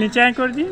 بینی چند کردی؟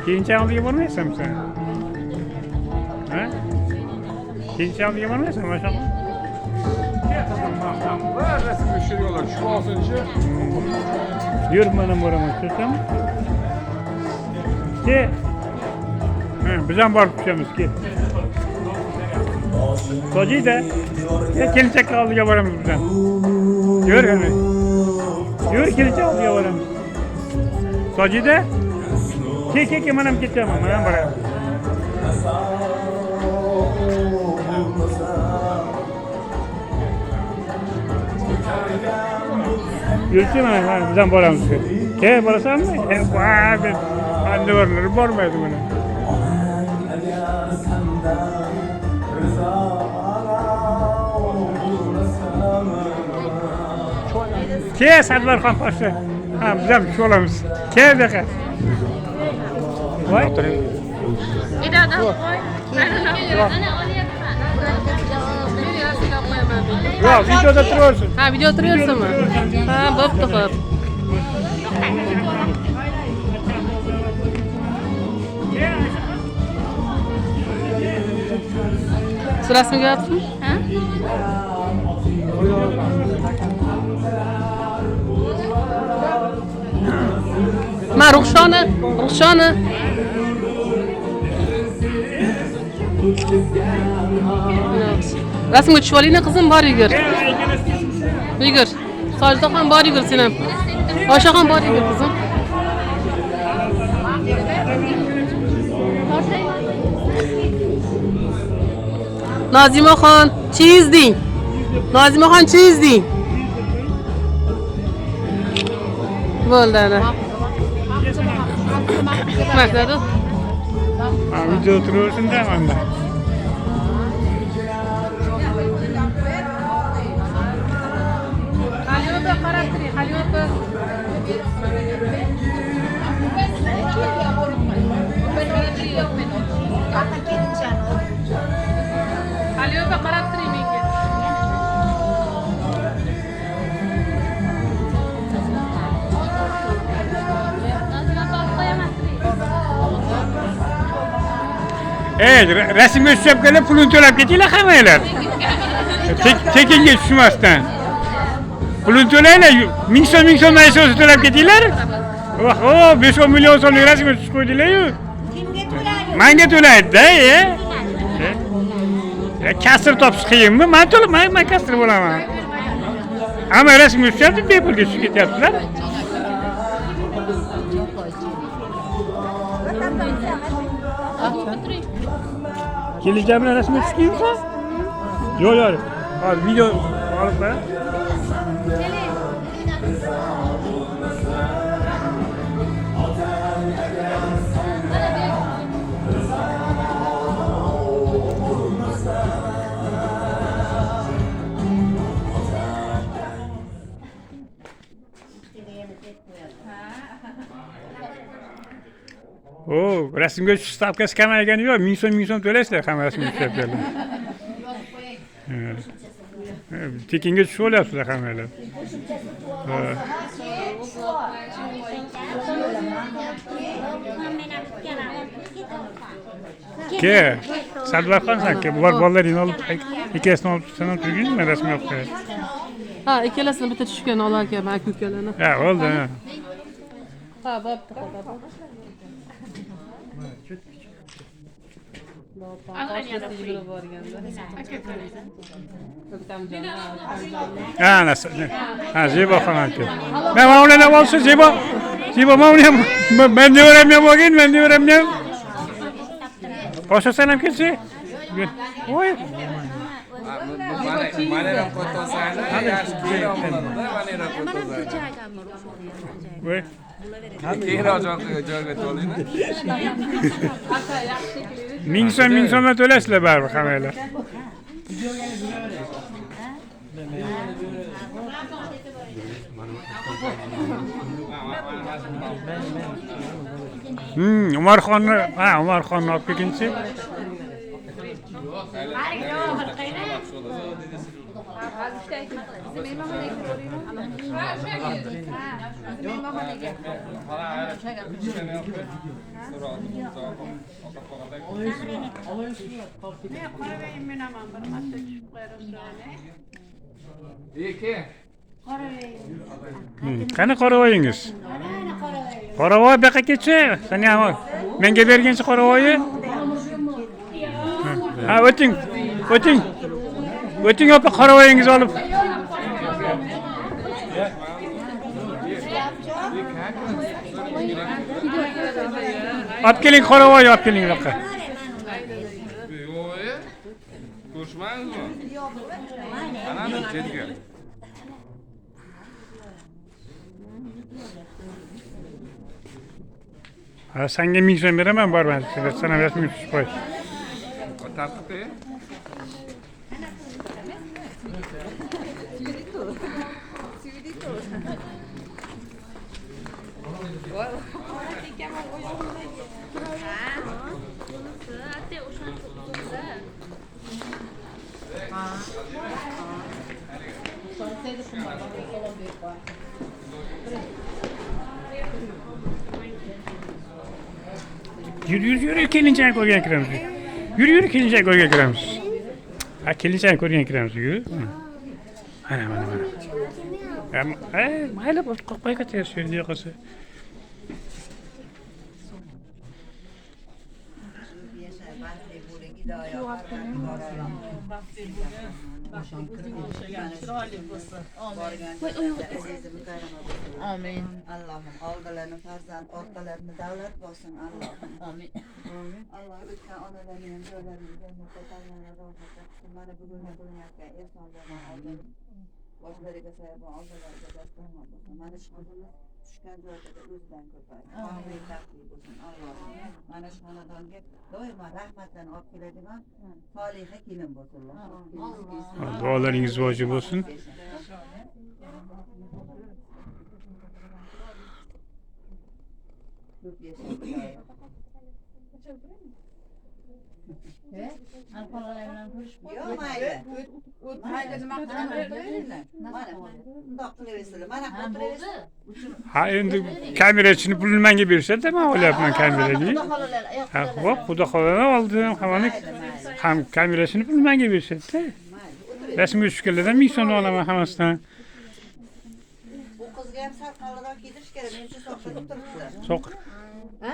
Keyinchalik oldiga bormaysanmi sen? Ha? Keyinchalik oldiga bormaysanmi maşallah? Resim düşürüyorlar. Şu 6. Yur mana boraman, tursam. Ke. Biz ham borib tushamiz, ke. Sojida. Kelinchak oldiga boramiz bizdan. Yur qani. Yur kelinchak oldiga boramiz. Sojida. Ke men ham ketaman, men ham boraman. Yursin mana biz ham boramiz. Ke borasanmi? Voy, ben andavarlar bormaydi buni. Ke Sadlarxon poshta. Ha, biz ham shu olamiz. Ke buyoqqa. Voy. İdadan koy. Yo'q, videoda turyorsun. Ha, video o'tiryapsizmi? Ha, bo'pti, xo'p. Surasini ko'ryapsizmi? Ha? Ma Ruxshona. Rasmga tushib olinglar, qizim, bor yugur. Yugur. Sojidaxon bor yugur sen ham. Oshaxon bor yugur, qizim. Nozimaxon, chizding. Nozimaxon chizding. Bo'ldi ana. Maqsadi? Ha, videoda turyorsun da manda. Halyoba qarab turing, halyoba. Halyoba qarab turing menga. Resimga tushib kelib pulini to'lab ketinglar hammanglar. Tekinga tushmasdan. Pulini to'laylar, 1000 so'm ayso'z to'lab ketinglar. Oho, 5 million so'mlik resimga tushib qo'ydinglar-yu. Kimga to'laydi? Menga to'laydi-da, kasr topish qiyinmi? Men to'lamayman, men kasr bo'laman. Hamma resimga tushyapti, bepulga tushib ketyaptilar. Keleceğim bilan rasmga tushdingmi? Yo'q. Hozir video olib qo'y. O, rasmga tushish stavkasi kamaygani yo'q, 1000 so'm to'laysizlar hamma rasmga tushyaptilar. Tekinga tushib olyapsizlar hammanglar. Ke, Sadlarxonsan, ke bolalaringni olib, ikkasini olib sen ham turgingmi rasm olib qo'y. Ha, ikkalasini bitta tushgan olar ekan, aka ukalarni. Ha, bo'ldi. Ha, bo'pti, Ha, Zebo xonam aka. Men mana ularni olsa Zebo mana uni ham men devoramyam bo'lgin, men devoramyam. Boshqasan ham kelsa. Voy. Manera fotosani yaxshi kiyinolmadi-da, manera fotosani. Voy. Keyinroq joyga to'laydi. 1000 so'm to'laysizlar baribir hammanglar. Umarxonni olib kelginchi. İki. Qani qoravoyingiz? Qoravoy bu yoqqa ketsa, seni ham menga bergancha qoravoyi. Ha, o'ting. O'ting. O'ting opa qoravoyingizni olib. Olib keling qoravoy, olib keling bu yoqqa. Yo'q. Ko'rishmaysizmi? Ana chetga. Ha, senga 1000 so'm beraman, borman. Sana rasmiy tutib qo'y. Tartibda. Yürü kelinchani ko'rgan kiramiz. Yürü kelinchani ko'rgan kiramiz. Ha, kelinchani ko'rgan kiramiz. Yürü. Mana. Mayli, qo'yib qo'yaver shu yerga qolsa. Amin. Allah'ım aldılarını farzand, ortalarını davlat olsun Allah'ım. Amin. Allah lütfen analarının böylerini cennete kalmana rahmet etsin. Bana bugün yapılan insanlarına aldım. Başlarıyla sayabı aldılarca destama olsun. Bana şükürünü düşkence ortada üzden köpek. Ahmet takip olsun Allah'ım. Bana şanadan gel. Doyma rahmetten affilediğine salihe kilim bozulur. Dualaringiz vojib bo'lsin. Yok mayli. Mayli nima qilaman? Bundoq qilaversinlar. Mana o'tiraversin. Ha, endi kamerachini pulni menga berishadi, men olyapman kameraga. Ha, xo'p, xudo xolani oldim. Ham kamerachini pulni menga berishadi. Rasmiy tushganlardan 1000 so'm olaman hammasidan. Bu qizga ham sal qalliroq kiydirish kerak. Men shu soqqa turibdi. Soq. Ha?